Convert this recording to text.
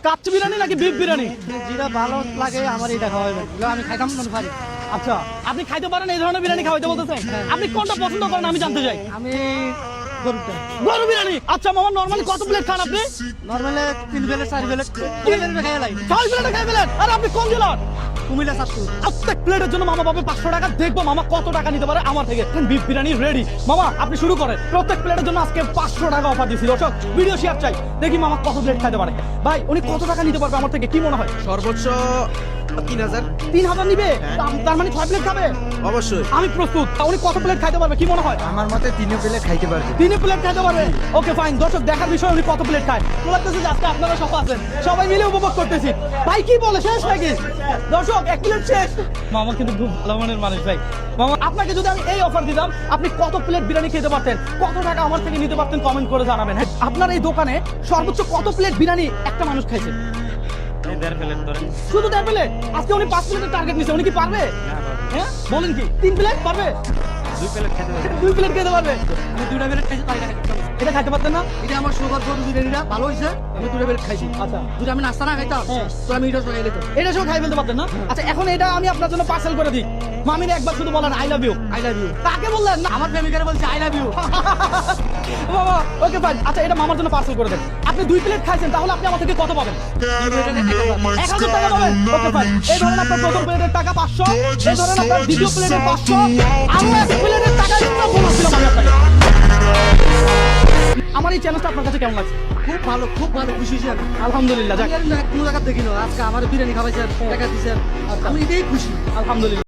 কাচ্চি বিরিয়ানি নাকি বিফ বিরিয়ানি? যেটা ভালো লাগে আমার এটা খাওয়াবেন, আমি খাইতাম মনে পারি। আচ্ছা, আপনি খাইতে পারেন এই ধরনের বিরিয়ানি খাওয়াইতে বলতেছেন? আপনি কোনটা পছন্দ করেন আমি জানতে চাই। আমি গরুটা গরু বিরিয়ানি। আচ্ছা মামা, নরমালি কত প্লেট খান আপনি? নর্মালে 3 প্লেট 4 প্লেট খাই লাই। 6 প্লেট খাই ফেলেন। আর আপনি কোন জেলার? কুমিল্লা চাঁদপুর। প্রত্যেক প্লেটের জন্য মামা পাবে 500 টাকা। দেখবো মামা কত টাকা নিতে পারে আমার থেকে। Beef biryani ready. মামা আপনি শুরু করেন। প্রত্যেক প্লেটের জন্য আজকে 500 টাকা অফার দিয়েছি। দর্শক ভিডিও শেয়ার চাই, দেখি মামা কত প্লেট খাইতে পারে। ভাই উনি কত টাকা নিতে পারবে আমার থেকে, কি মনে হয়? সর্বোচ্চ 3000। 3000 নিবে? তার মানে 6 প্লেট খাবে? অবশ্যই। আমি প্রস্তুত। তা উনি কত প্লেট খাইতে পারবে কি মনে হয়? আমার মতে 3 প্লেট খাইতে পারবে। 3 প্লেট খাইতে পারবে। Okay fine. দর্শক দেখার বিষয় উনি কত প্লেট খায়। তো লাগতেছে যে আজকে আপনারা সব আছেন, সবাই মিলে উপভোগ করতেছি। ভাই কি বলে, শেষ নাকি? দর্শক 1 প্লেট শেষ। মামা কিন্তু খুব ভালো মনের মানুষ ভাই। মামা আপনাকে যদি আমি এই অফার দিতাম, আপনি কত প্লেট বিরিয়ানি খেতে পারতেন, কত টাকা আমার থেকে নিতে পারতেন, কমেন্ট করে জানাবেন। হ্যাঁ, আপনার এই দোকানে সর্বোচ্চ কত প্লেট বিরিয়ানি একটা মানুষ খাইছে? শুধু 1.5 প্লেট? আজকে উনি 5 প্লেটের টার্গেট নিছে, উনি কি পারবে? হ্যাঁ বলেন কি 3 প্লেট পারবে? 2 প্লেট খেতে পারবে। আমি 2টা প্লেট খাইছি, তাই খাইতাম। এটা খাইতে পারতেন না? এটা আমার সুগার গরু বিরিয়ানিটা ভালো হইছে, আমি 2টা প্লেট খাইছি। আচ্ছা, যদি আমি নাস্তা না খাইতাম হ্যাঁ। তো আমি এটা সবাই খেতাম। এটা সব খাই ফেলতে পারতেন না? আচ্ছা, এখন এটা আমি আপনার জন্য পার্সেল করে দিই। মামির একবার শুধু বলেন I love you. I love you. তাকে বললেন না? আমার প্রেমিকারে বলছে আই লাভ ইউ। বাবা ওকে ফাইন। আচ্ছা, এটা মামার জন্য পার্সেল করে দেন। আপনি 2 প্লেট খাইছেন, তাহলে আপনি আমার থেকে কত পাবেন? 1000 টাকা পাবেন। Okay fine. এই ধরেন আপনার প্রথম প্লেটের টাকা 500, এই ধরেন আপনার দ্বিতীয় প্লেটের 500, আরো 1 প্লেটের টাকা এক্সট্রা বোনাস দিলাম আমি আপনাকে। আমার এই চ্যালেঞ্জটা আপনার কাছে কেমন লাগছে? খুব ভালো খুশি হয়েছি আমি। আলহামদুলিল্লাহ। যাক, আমি আর কোনো জায়গা দেখি না, আজকে আমার বিরিয়ানি খাওয়াইছেন, টাকা দিচ্ছেন, আমি এটাই খুশি। আলহামদুলিল্লাহ।